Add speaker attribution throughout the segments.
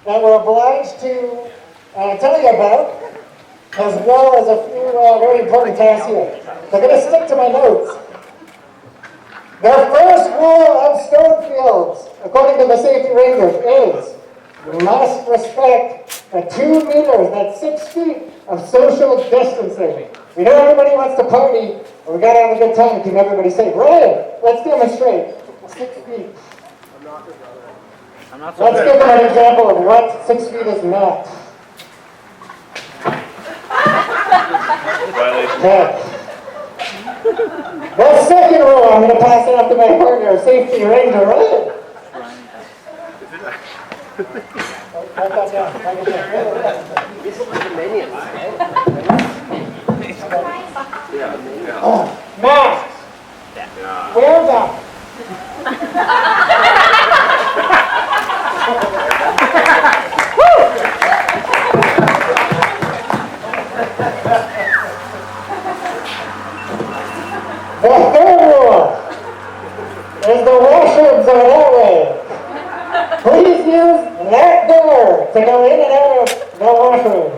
Speaker 1: that we're obliged to tell you about, as well as a few very important tasks here. So I'm going to stick to my notes. The first rule of Stonefields, according to the safety rangers, is you must respect the 2 meters, that's 6 feet of social distancing. We know everybody wants to party, but we got to have a good time and keep everybody safe. Ryan, let's demonstrate 6 feet. Let's give them an example of what 6 feet is not. Okay. The second rule, I'm going to pass it off to my partner, safety ranger, Ryan. Write that down.
Speaker 2: This is the minions,
Speaker 1: Masks. Wear them. The third rule is the washrooms are that way. Please use that door to go in and out of the washroom.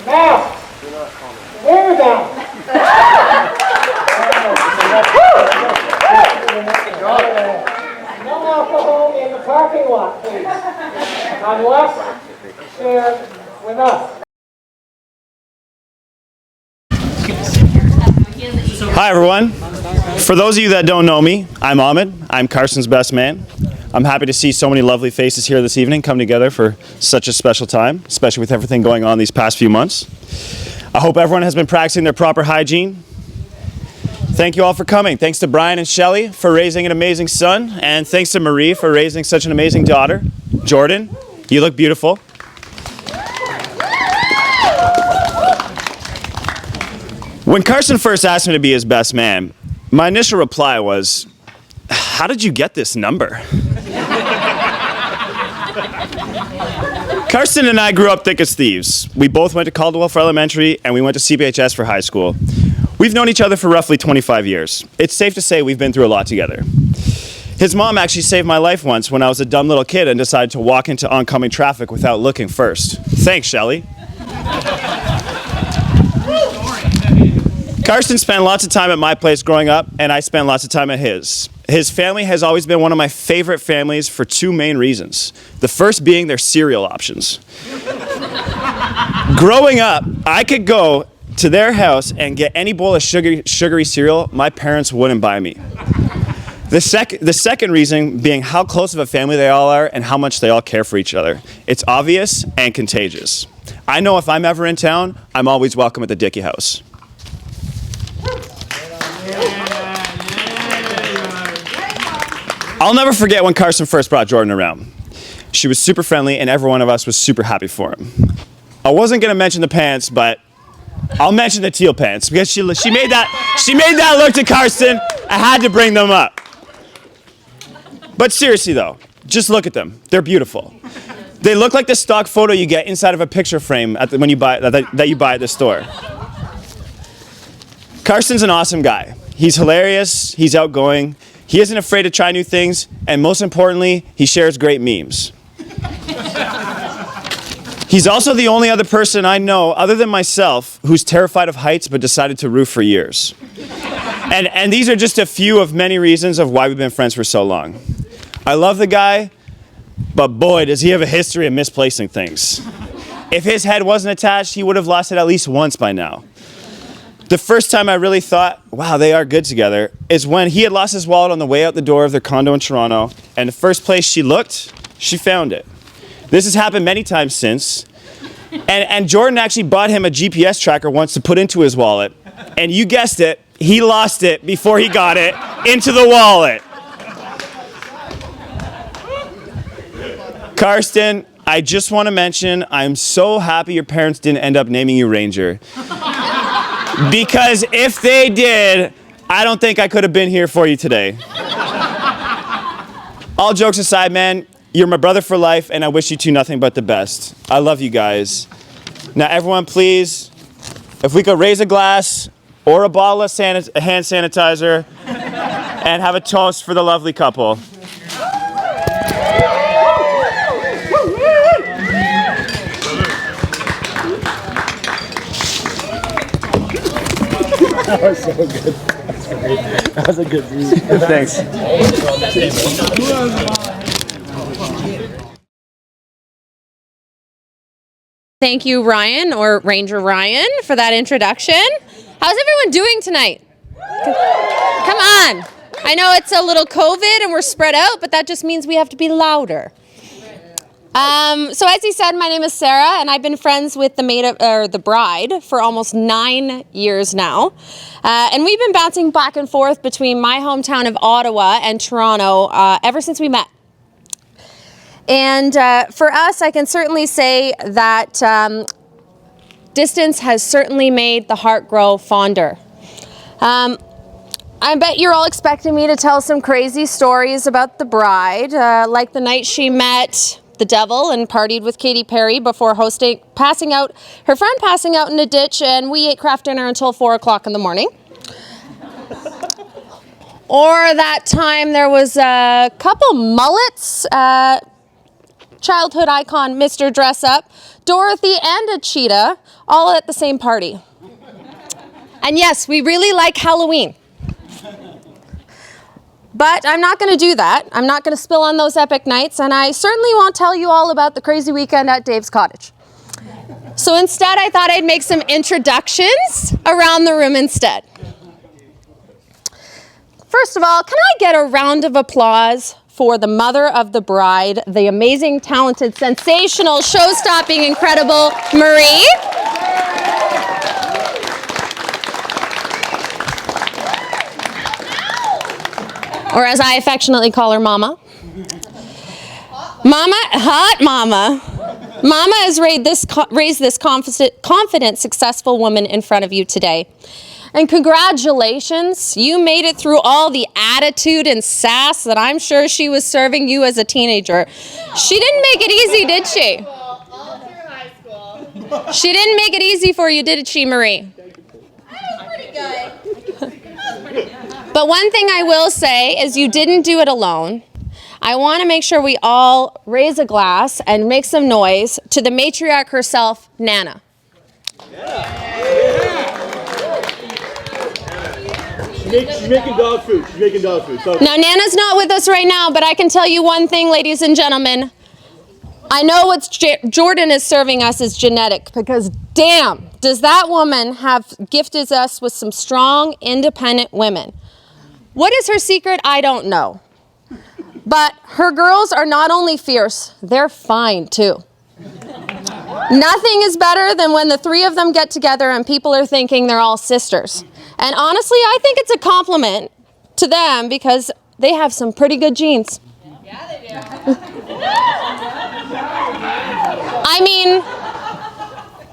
Speaker 1: Masks. Wear them. No alcohol in the parking lot, please. Unless shared with us.
Speaker 3: Hi everyone. For those of you that don't know me, I'm Ahmed. I'm Karsten's best man. I'm happy to see so many lovely faces here this evening come together for such a special time, especially with everything going on these past few months. I hope everyone has been practicing their proper hygiene. Thank you all for coming. Thanks to Brian and Shelley for raising an amazing son, and thanks to Marie for raising such an amazing daughter. Jordan, you look beautiful. When Karsten first asked me to be his best man, my initial reply was, "How did you get this number?" Karsten and I grew up thick as thieves. We both went to Caldwell for elementary, and we went to CBHS for high school. We've known each other for roughly 25 years. It's safe to say we've been through a lot together. His mom actually saved my life once when I was a dumb little kid and decided to walk into oncoming traffic without looking first. Thanks, Shelley. Karsten spent lots of time at my place growing up, and I spent lots of time at his. His family has always been one of my favorite families for two main reasons. The first being their cereal options. Growing up, I could go to their house and get any bowl of sugary cereal my parents wouldn't buy me. The second reason being how close of a family they all are and how much they all care for each other. It's obvious and contagious. I know if I'm ever in town, I'm always welcome at the Dickey house. I'll never forget when Karsten first brought Jordan around. She was super friendly and every one of us was super happy for him. I wasn't going to mention the pants, but I'll mention the teal pants because she made that look to Karsten. I had to bring them up. But seriously though, just look at them. They're beautiful. They look like the stock photo you get inside of a picture frame when you buy that you buy at the store. Karsten's an awesome guy. He's hilarious, he's outgoing, he isn't afraid to try new things, and most importantly, he shares great memes. He's also the only other person I know, other than myself, who's terrified of heights but decided to roof for years. And these are just a few of many reasons of why we've been friends for so long. I love the guy, but boy, does he have a history of misplacing things. If his head wasn't attached, he would have lost it at least once by now. The first time I really thought, wow, they are good together, is when he had lost his wallet on the way out the door of their condo in Toronto, and the first place she looked, she found it. This has happened many times since, and Jordan actually bought him a GPS tracker once to put into his wallet, and you guessed it, he lost it before he got it into the wallet. Karsten, I just want to mention, I'm so happy your parents didn't end up naming you Ranger. Because if they did, I don't think I could have been here for you today. All jokes aside, man, you're my brother for life, and I wish you two nothing but the best. I love you guys. Now, everyone, please, if we could raise a glass or a bottle of hand sanitizer and have a toast for the lovely couple.
Speaker 4: That was so good. That's great. That was a good view.
Speaker 3: Thanks.
Speaker 5: Thank you, Ryan, or Ranger Ryan, for that introduction. How's everyone doing tonight? Come on. I know it's a little COVID and we're spread out, but that just means we have to be louder. So as he said, my name is Sarah, and I've been friends with the bride for almost 9 years now. And we've been bouncing back and forth between my hometown of Ottawa and Toronto ever since we met. And for us, I can certainly say that distance has certainly made the heart grow fonder. I bet you're all expecting me to tell some crazy stories about the bride, like the night she met the devil and partied with Katy Perry before her friend passing out in a ditch, and we ate craft dinner until 4 o'clock in the morning. Or that time there was a couple mullets, childhood icon Mr. Dress Up, Dorothy, and a cheetah, all at the same party. And yes, we really like Halloween. But I'm not going to do that. I'm not going to spill on those epic nights, and I certainly won't tell you all about the crazy weekend at Dave's cottage. So instead, I thought I'd make some introductions around the room instead. First of all, can I get a round of applause for the mother of the bride, the amazing, talented, sensational, show-stopping, incredible Marie? Or as I affectionately call her, Mama. Hot Mama. Mama has raised this confident, successful woman in front of you today. And congratulations, you made it through all the attitude and sass that I'm sure she was serving you as a teenager. She didn't make it easy, did she?
Speaker 6: All through high school.
Speaker 5: She didn't make it easy for you, did she, Marie?
Speaker 6: That was pretty good.
Speaker 5: But one thing I will say is you didn't do it alone. I want to make sure we all raise a glass and make some noise to the matriarch herself, Nana.
Speaker 4: She's making dog food. She's making dog food. So
Speaker 5: Now, Nana's not with us right now, but I can tell you one thing, ladies and gentlemen. I know what Jordan is serving us is genetic, because damn, does that woman have gifted us with some strong, independent women. What is her secret? I don't know. But her girls are not only fierce, they're fine too. Nothing is better than when the three of them get together and people are thinking they're all sisters. And honestly, I think it's a compliment to them because they have some pretty good genes.
Speaker 6: Yeah, they do.
Speaker 5: I mean,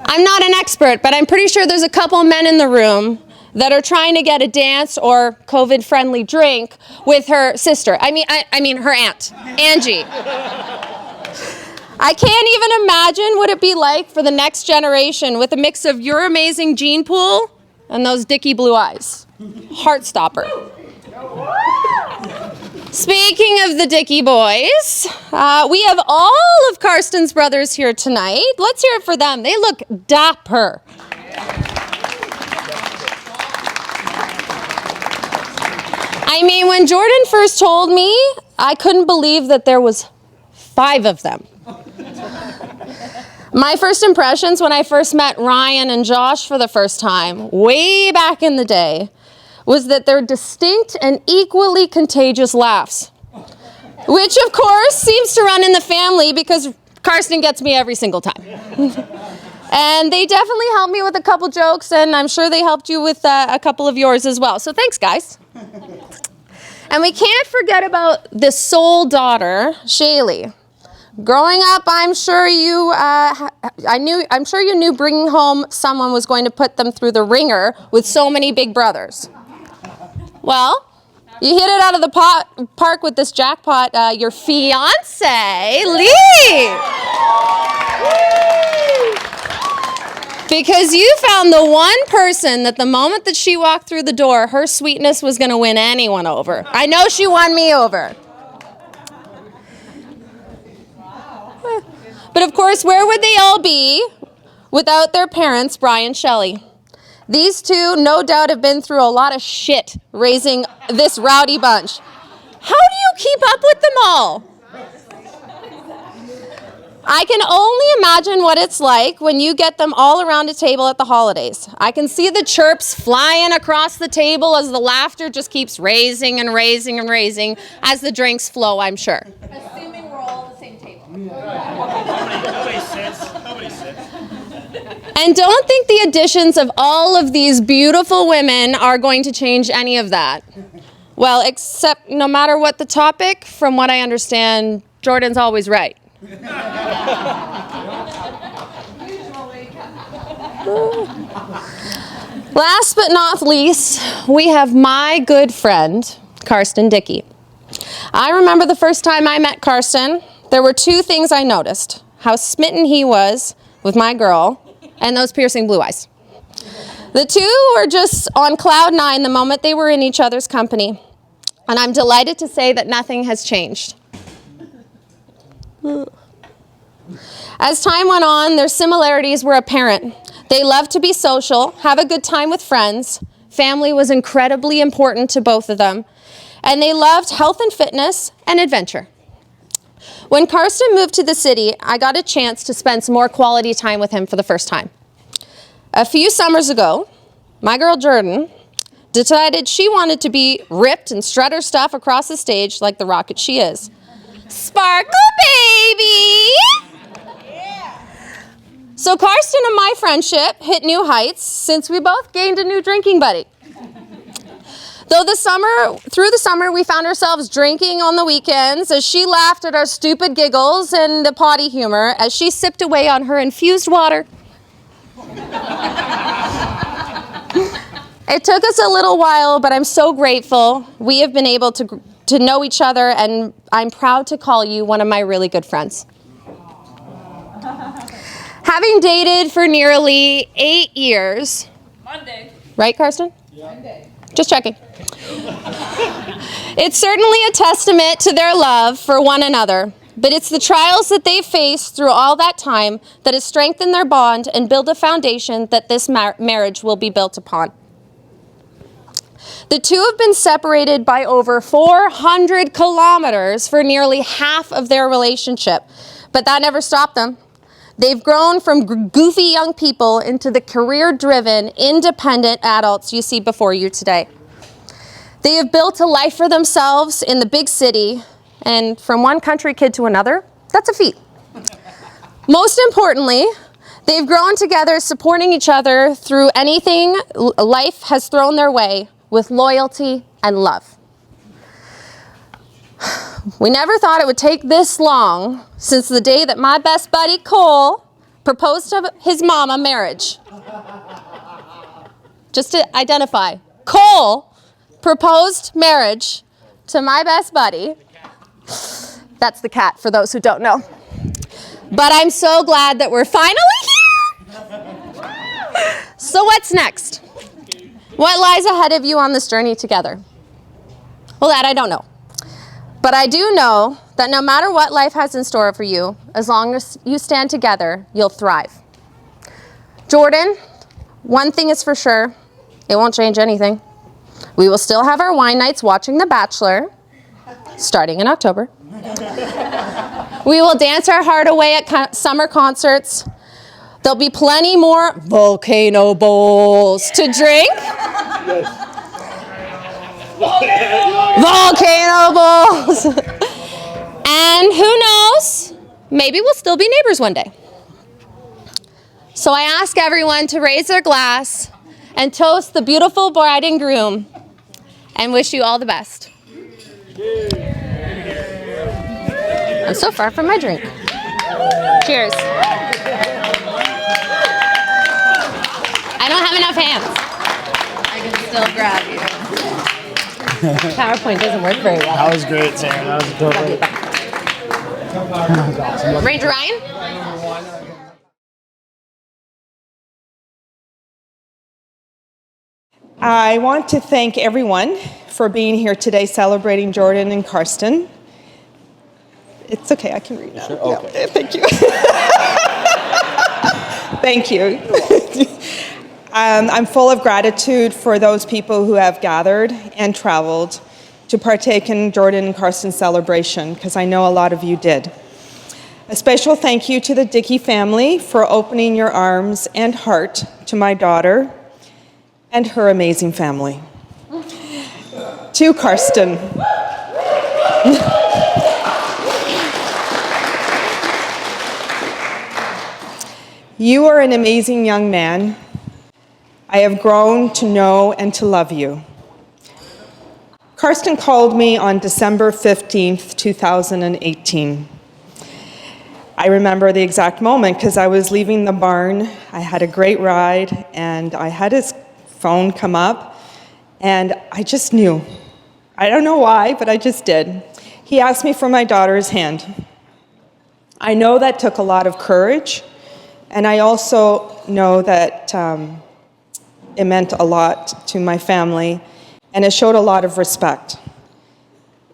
Speaker 5: I'm not an expert, but I'm pretty sure there's a couple men in the room that are trying to get a dance or COVID-friendly drink with her sister. I mean her aunt, Angie. I can't even imagine what it'd be like for the next generation with a mix of your amazing gene pool and those dicky blue eyes. Heartstopper. Speaking of the Dickey boys, we have all of Karsten's brothers here tonight. Let's hear it for them. They look dapper. I mean, when Jordan first told me, I couldn't believe that there was 5 of them. My first impressions when I first met Ryan and Josh for the first time, way back in the day, was that they're distinct and equally contagious laughs. Which, of course, seems to run in the family because Karsten gets me every single time. And they definitely helped me with a couple jokes, and I'm sure they helped you with a couple of yours as well. So thanks, guys. And we can't forget about the sole daughter, Shaylee. Growing up, I'm sure you knew bringing home someone was going to put them through the ringer with so many big brothers. Well, you hit it out of the park with this jackpot. Your fiance, Lee. Because you found the one person that the moment that she walked through the door, her sweetness was going to win anyone over. I know she won me over. But of course, where would they all be without their parents, Brian and Shelley? These two, no doubt, have been through a lot of shit raising this rowdy bunch. How do you keep up with them all? I can only imagine what it's like when you get them all around a table at the holidays. I can see the chirps flying across the table as the laughter just keeps raising and raising and raising as the drinks flow, I'm sure.
Speaker 6: Assuming we're all at the same table.
Speaker 3: Nobody sits.
Speaker 5: And don't think the additions of all of these beautiful women are going to change any of that. Well, except no matter what the topic, from what I understand, Jordan's always right. Last but not least, we have my good friend, Karsten Dickey. I remember the first time I met Karsten, there were two things I noticed. How smitten he was with my girl and those piercing blue eyes. The two were just on cloud nine the moment they were in each other's company. And I'm delighted to say that nothing has changed. As time went on, their similarities were apparent. They loved to be social, have a good time with friends. Family was incredibly important to both of them. And they loved health and fitness and adventure. When Karsten moved to the city, I got a chance to spend some more quality time with him for the first time. A few summers ago, my girl Jordan decided she wanted to be ripped and strut her stuff across the stage like the rocket she is. Sparkle, baby! So Karsten and my friendship hit new heights since we both gained a new drinking buddy. Through the summer, we found ourselves drinking on the weekends as she laughed at our stupid giggles and the potty humor as she sipped away on her infused water. It took us a little while, but I'm so grateful we have been able to know each other, and I'm proud to call you one of my really good friends. Having dated for nearly 8 years.
Speaker 6: Monday.
Speaker 5: Right, Karsten?
Speaker 6: Yeah. Monday.
Speaker 5: Just checking. It's certainly a testament to their love for one another, but it's the trials that they've faced through all that time that has strengthened their bond and built a foundation that this marriage will be built upon. The two have been separated by over 400 kilometers for nearly half of their relationship, but that never stopped them. They've grown from goofy young people into the career-driven, independent adults you see before you today. They have built a life for themselves in the big city, and from one country kid to another, that's a feat. Most importantly, they've grown together, supporting each other through anything life has thrown their way with loyalty and love. We never thought it would take this long since the day that my best buddy Cole proposed to his mama marriage. Just to identify, Cole proposed marriage to my best buddy. That's the cat, for those who don't know. But I'm so glad that we're finally here. So what's next? What lies ahead of you on this journey together? Well, that I don't know. But I do know that no matter what life has in store for you, as long as you stand together, you'll thrive. Jordan, one thing is for sure, it won't change anything. We will still have our wine nights watching The Bachelor, starting in October. We will dance our heart away at summer concerts. There'll be plenty more volcano bowls to drink.
Speaker 4: Yes.
Speaker 5: Volcano bowls. And who knows, maybe we'll still be neighbors one day. So I ask everyone to raise their glass and toast the beautiful bride and groom and wish you all the best. I'm so far from my drink. Cheers. I don't have enough hands.
Speaker 6: I can still grab you.
Speaker 5: PowerPoint doesn't work very well.
Speaker 4: That was great, Sarah. That was totally.
Speaker 5: Ranger Ryan?
Speaker 7: I want to thank everyone for being here today celebrating Jordan and Karsten. It's okay, I can read now.
Speaker 4: Sure? Okay.
Speaker 7: Yeah, thank you. Thank you. I'm full of gratitude for those people who have gathered and traveled to partake in Jordan and Karsten's celebration, because I know a lot of you did. A special thank you to the Dickey family for opening your arms and heart to my daughter and her amazing family. To Karsten. You are an amazing young man. I have grown to know and to love you. Karsten called me on December 15th, 2018. I remember the exact moment because I was leaving the barn. I had a great ride, and I had his phone come up, and I just knew. I don't know why, but I just did. He asked me for my daughter's hand. I know that took a lot of courage, and I also know that it meant a lot to my family, and it showed a lot of respect.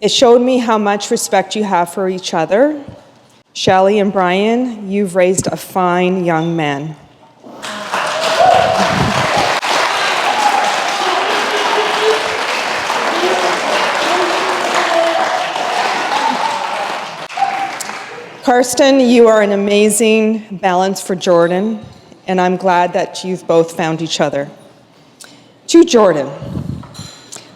Speaker 7: It showed me how much respect you have for each other. Shelley and Brian, you've raised a fine young man. Karsten, you are an amazing balance for Jordan, and I'm glad that you've both found each other. To Jordan.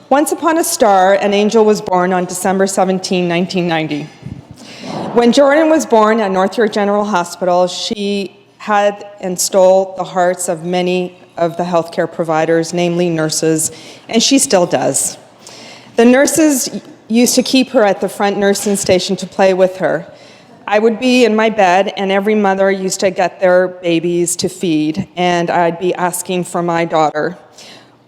Speaker 7: Once upon a star, an angel was born on December 17, 1990. When Jordan was born at North York General Hospital, she had and stole the hearts of many of the healthcare providers, namely nurses, and she still does. The nurses used to keep her at the front nursing station to play with her. I would be in my bed, and every mother used to get their babies to feed, and I'd be asking for my daughter.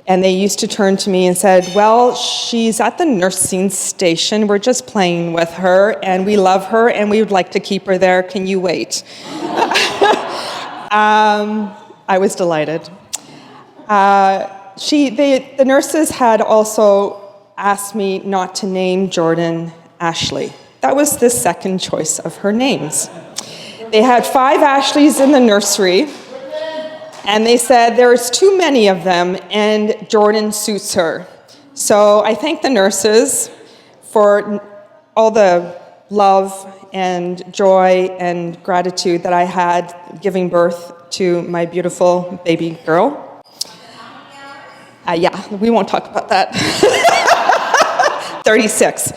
Speaker 7: And they used to turn to me and said, well, she's at the nursing station. We're just playing with her, and we love her, and we would like to keep her there. Can you wait? I was delighted. The nurses had also asked me not to name Jordan Ashley. That was the second choice of her names. They had 5 Ashleys in the nursery, and they said there's too many of them, and Jordan suits her. So I thank the nurses for all the love and joy and gratitude that I had giving birth to my beautiful baby girl. Yeah, we won't talk about that. 36.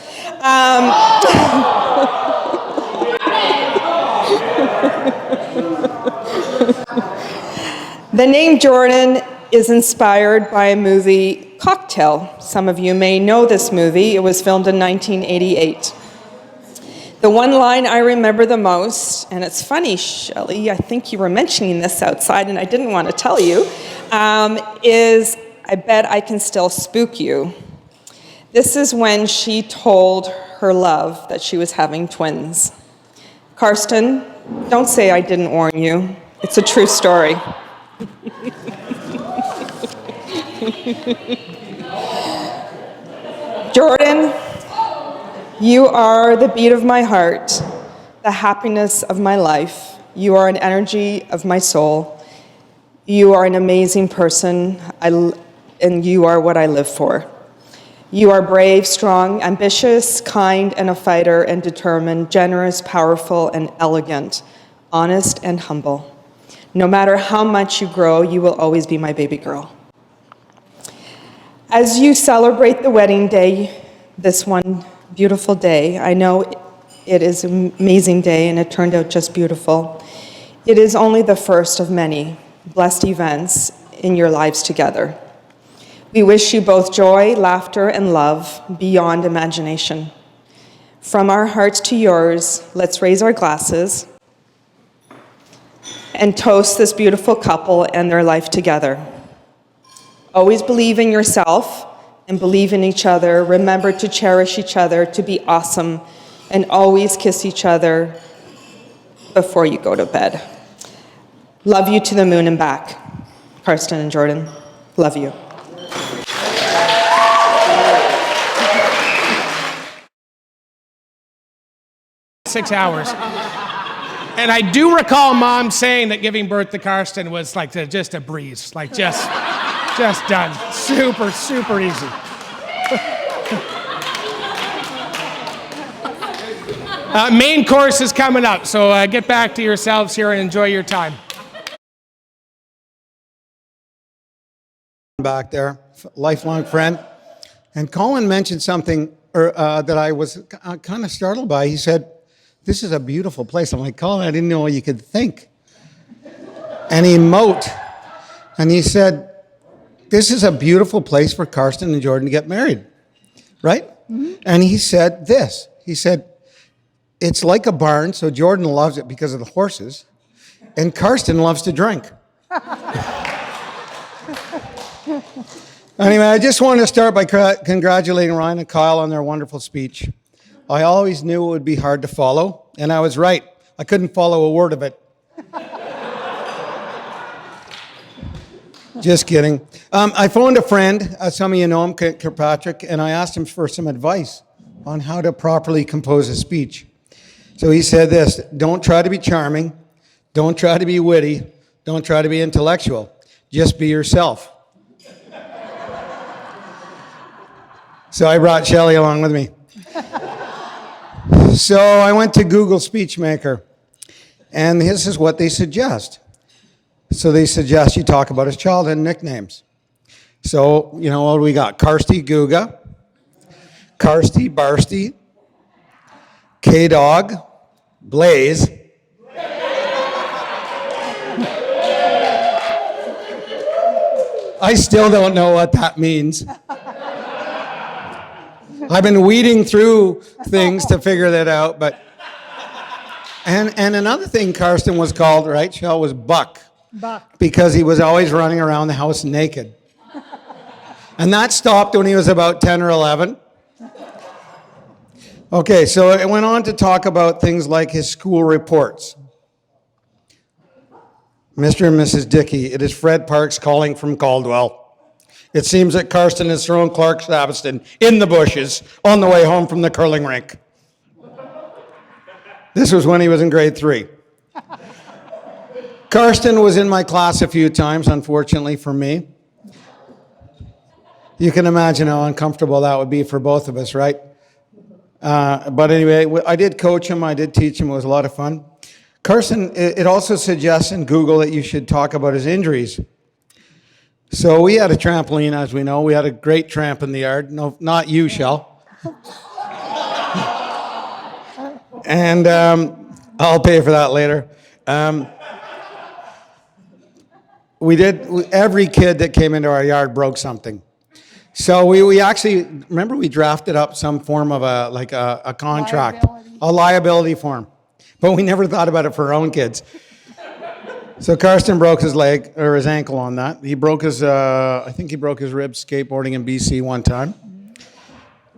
Speaker 7: The name Jordan is inspired by a movie, Cocktail. Some of you may know this movie. It was filmed in 1988. The one line I remember the most, and it's funny, Shelley, I think you were mentioning this outside and I didn't want to tell you, is, I bet I can still spook you. This is when she told her love that she was having twins. Karsten, don't say I didn't warn you. It's a true story. Jordan, you are the beat of my heart, the happiness of my life. You are an energy of my soul. You are an amazing person, and you are what I live for. You are brave, strong, ambitious, kind, and a fighter, and determined, generous, powerful, and elegant, honest, and humble. No matter how much you grow, you will always be my baby girl. As you celebrate the wedding day, this one beautiful day, I know it is an amazing day and it turned out just beautiful. It is only the first of many blessed events in your lives together. We wish you both joy, laughter, and love beyond imagination. From our hearts to yours, let's raise our glasses and toast this beautiful couple and their life together. Always believe in yourself and believe in each other. Remember to cherish each other, to be awesome, and always kiss each other before you go to bed. Love you to the moon and back. Karsten and Jordan, love you.
Speaker 8: 6 hours. And I do recall Mom saying that giving birth to Karsten was like just a breeze, like just done. Super, super easy. Main course is coming up, so get back to yourselves here and enjoy your time.
Speaker 9: Back there, lifelong friend. And Colin mentioned something that I was kind of startled by. He said, "This is a beautiful place." I'm like, "Colin, I didn't know you could think." And he moat, and he said, "This is a beautiful place for Karsten and Jordan to get married," right? Mm-hmm. And he said this. He said, "It's like a barn, so Jordan loves it because of the horses, and Karsten loves to drink." Anyway, I just want to start by congratulating Ryan and Kyle on their wonderful speech. I always knew it would be hard to follow, and I was right. I couldn't follow a word of it. Just kidding. I phoned a friend, some of you know him, Kirkpatrick, and I asked him for some advice on how to properly compose a speech. So he said this: don't try to be charming, don't try to be witty, don't try to be intellectual, just be yourself. So I brought Shelley along with me. So I went to Google SpeechMaker, and this is what they suggest. So they suggest you talk about his childhood nicknames. So, you know, what do we got? Karsty Guga, Karsty Barsty, K-Dog, Blaze. I still don't know what that means. I've been weeding through things to figure that out, but... And another thing Karsten was called, right, Shell, was Buck. Buck. Because he was always running around the house naked. And that stopped when he was about 10 or 11. Okay, so it went on to talk about things like his school reports. Mr. and Mrs. Dickey, it is Fred Parks calling from Caldwell. It seems that Karsten has thrown Clark Savaston in the bushes on the way home from the curling rink. This was when he was in grade 3. Karsten was in my class a few times, unfortunately for me. You can imagine how uncomfortable that would be for both of us, right? But anyway, I did coach him, I did teach him, it was a lot of fun. Karsten, it also suggests in Google that you should talk about his injuries. So we had a trampoline, as we know. We had a great tramp in the yard. No, not you, Shell. And I'll pay for that later. Every kid that came into our yard broke something. So we actually, remember we drafted up some form of a contract, a liability form. But we never thought about it for our own kids. So Karsten broke his leg, or his ankle on that. He broke his, I think he broke his ribs skateboarding in BC one time.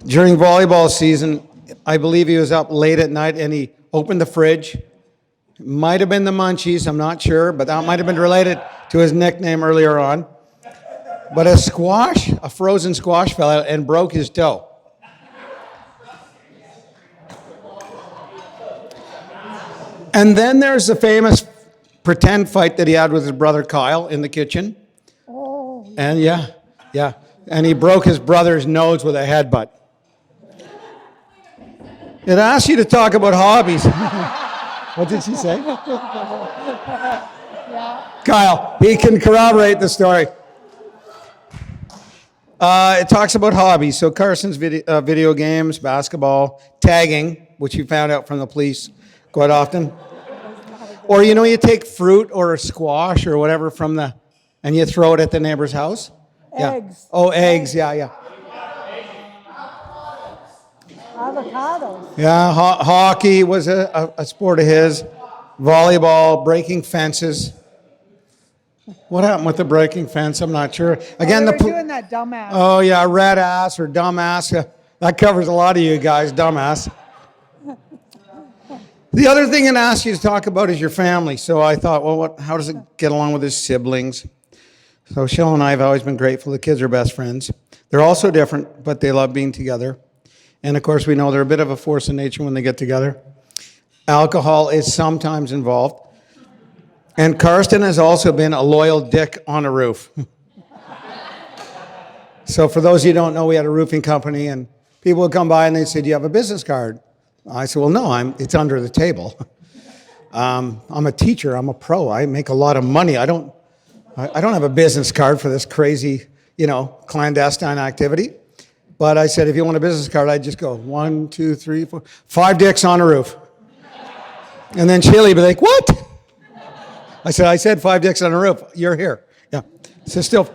Speaker 9: During volleyball season, I believe he was up late at night and he opened the fridge. Might have been the munchies, I'm not sure, but that might have been related to his nickname earlier on. But a frozen squash fell out and broke his toe. And then there's the famous pretend fight that he had with his brother Kyle in the kitchen. Oh. And yeah. And he broke his brother's nose with a headbutt. It asks you to talk about hobbies. What did she say? Yeah. Kyle, he can corroborate the story. It talks about hobbies. So Karsten's video games, basketball, tagging, which you found out from the police quite often. Or, you know, you take fruit or a squash or whatever and you throw it at the neighbor's house.
Speaker 10: Eggs.
Speaker 9: Yeah. Oh, eggs, yeah.
Speaker 10: Avocados.
Speaker 9: Yeah, hockey was a sport of his. Volleyball, breaking fences. What happened with the breaking fence? I'm not sure. Again,
Speaker 10: they were doing that dumbass.
Speaker 9: Oh, yeah, red ass or dumbass. That covers a lot of you guys, dumbass. The other thing it asks you to talk about is your family. So I thought, well, how does it get along with his siblings? So Shell and I have always been grateful. The kids are best friends. They're also different, but they love being together. And of course, we know they're a bit of a force of nature when they get together. Alcohol is sometimes involved. And Karsten has also been a loyal dick on a roof. So for those of you who don't know, we had a roofing company, and people would come by and they'd say, "Do you have a business card?" I said, "Well, no, it's under the table. I'm a teacher. I'm a pro. I make a lot of money. I don't have a business card for this crazy, clandestine activity." But I said, if you want a business card, I'd just go 1, 2, 3, 4, 5 dicks on a roof. And then Chili would be like, "What?" I said 5 dicks on a roof. You're here. Yeah. So still,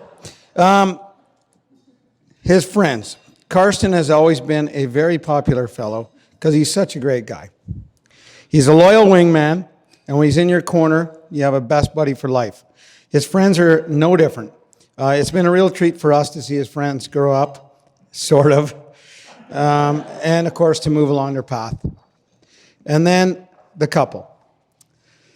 Speaker 9: his friends. Karsten has always been a very popular fellow because he's such a great guy. He's a loyal wingman, and when he's in your corner, you have a best buddy for life. His friends are no different. It's been a real treat for us to see his friends grow up, sort of, and of course to move along their path. And then the couple.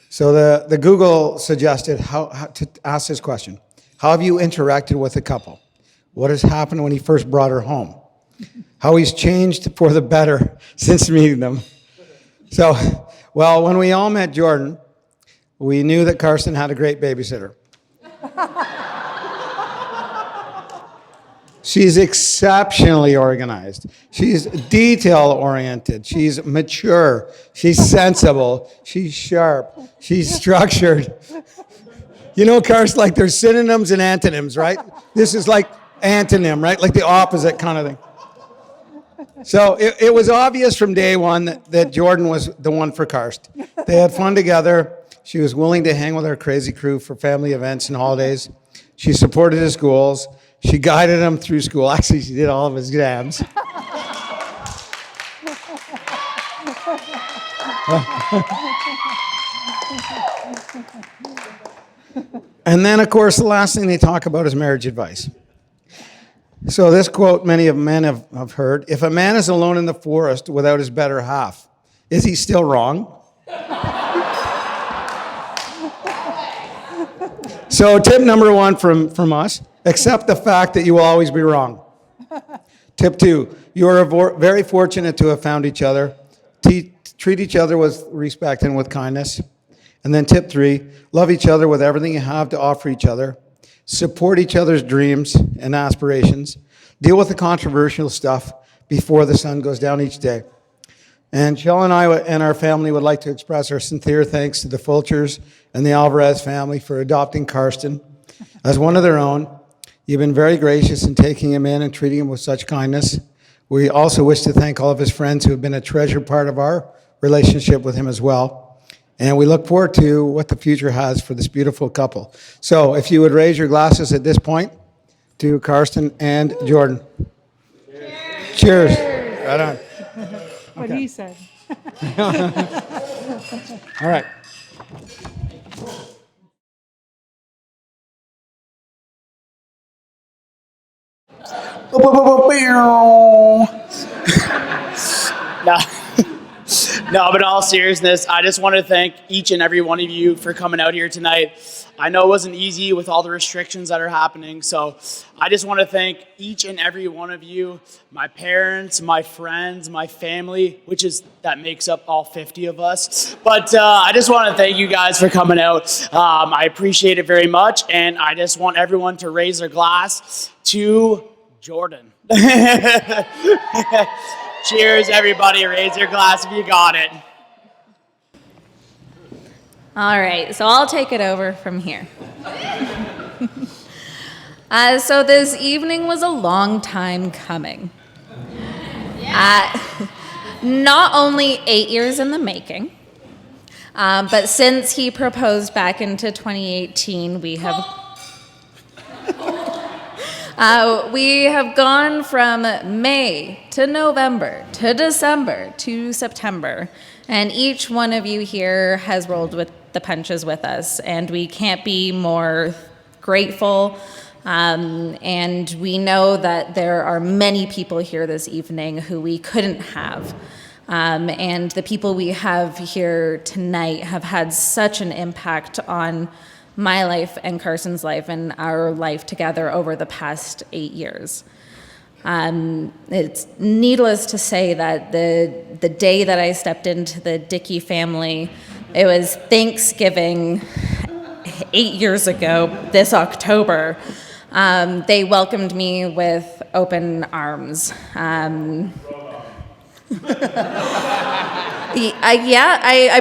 Speaker 9: So the Google suggested how to ask this question. How have you interacted with a couple? What has happened when he first brought her home? How he's changed for the better since meeting them. So, well, when we all met Jordan, we knew that Karsten had a great babysitter. She's exceptionally organized. She's detail-oriented. She's mature. She's sensible. She's sharp. She's structured. Karsten, like there's synonyms and antonyms, right? This is like antonym, right? Like the opposite kind of thing. So it was obvious from day one that Jordan was the one for Karsten. They had fun together. She was willing to hang with our crazy crew for family events and holidays. She supported his goals. She guided him through school. Actually, she did all of his exams. And then, of course, the last thing they talk about is marriage advice. So this quote many of men have heard: "If a man is alone in the forest without his better half, is he still wrong?" So tip number 1 from us: accept the fact that you will always be wrong. Tip 2, you are very fortunate to have found each other. Treat each other with respect and with kindness. And then tip 3, love each other with everything you have to offer each other. Support each other's dreams and aspirations. Deal with the controversial stuff before the sun goes down each day. And Shell and I and our family would like to express our sincere thanks to the Fulchers and the Alvarez family for adopting Karsten as one of their own. You've been very gracious in taking him in and treating him with such kindness. We also wish to thank all of his friends who have been a treasured part of our relationship with him as well. And we look forward to what the future has for this beautiful couple. So if you would raise your glasses at this point to Karsten and Jordan. Cheers. Cheers. Right on.
Speaker 10: What he said.
Speaker 9: All right.
Speaker 11: No, but in all seriousness, I just want to thank each and every one of you for coming out here tonight. I know it wasn't easy with all the restrictions that are happening, so I just want to thank each and every one of you, my parents, my friends, my family, that makes up all 50 of us. But I just want to thank you guys for coming out. I appreciate it very much, and I just want everyone to raise their glass to Jordan. Cheers, everybody. Raise your glass if you got it.
Speaker 6: All right, so I'll take it over from here. So this evening was a long time coming. Not only 8 years in the making, but since he proposed back into 2018, we have gone from May to November to December to September, and each one of you here has rolled with the punches with us, and we can't be more grateful. And we know that there are many people here this evening who we couldn't have. And the people we have here tonight have had such an impact on my life and Karsten's life and our life together over the past 8 years. It's needless to say that the day that I stepped into the Dickey family, it was Thanksgiving 8 years ago, this October. They welcomed me with open arms. I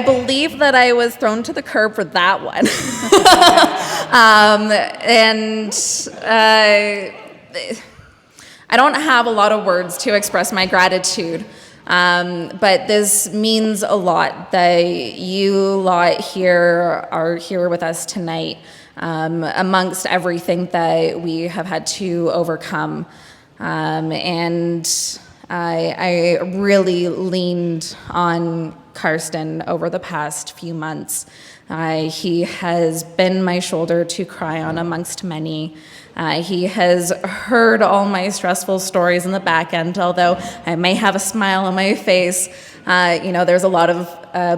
Speaker 6: believe that I was thrown to the curb for that one. I don't have a lot of words to express my gratitude, but this means a lot that you lot here are here with us tonight, amongst everything that we have had to overcome. And I really leaned on Karsten over the past few months. He has been my shoulder to cry on amongst many. He has heard all my stressful stories in the back end, although I may have a smile on my face. There's a lot of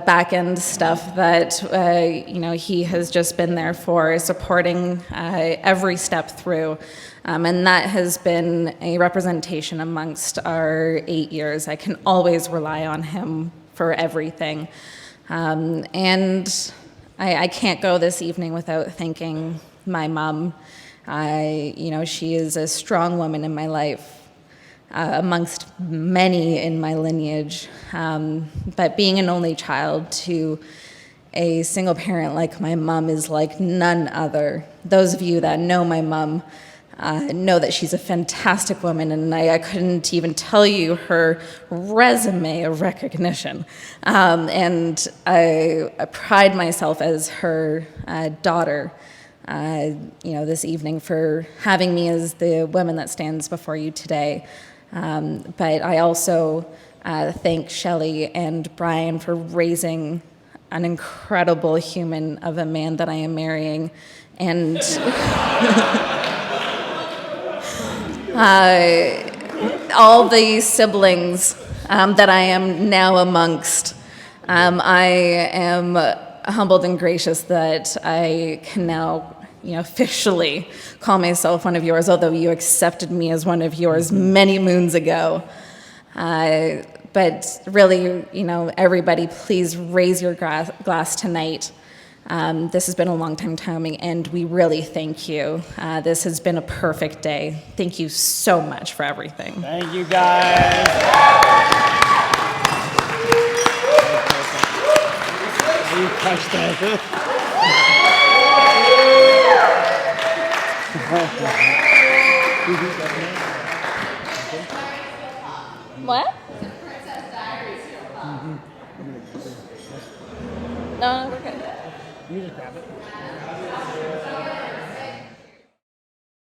Speaker 6: back end stuff that, he has just been there for, supporting every step through. And that has been a representation amongst our 8 years. I can always rely on him for everything. And I can't go this evening without thanking my mom. She is a strong woman in my life, amongst many in my lineage. But being an only child to a single parent like my mom is like none other. Those of you that know my mom know that she's a fantastic woman, and I couldn't even tell you her resume of recognition. And I pride myself as her daughter, this evening for having me as the woman that stands before you today. But I also thank Shelley and Brian for raising an incredible human of a man that I am marrying. And all the siblings that I am now amongst. I am humbled and gracious that I can now, officially call myself one of yours, although you accepted me as one of yours many moons ago. But really, everybody, please raise your glass tonight. This has been a long time coming, and we really thank you. This has been a perfect day. Thank you so much for everything.
Speaker 3: Thank you, guys. You crushed that.
Speaker 5: What? No, we're good.
Speaker 4: You just grab it.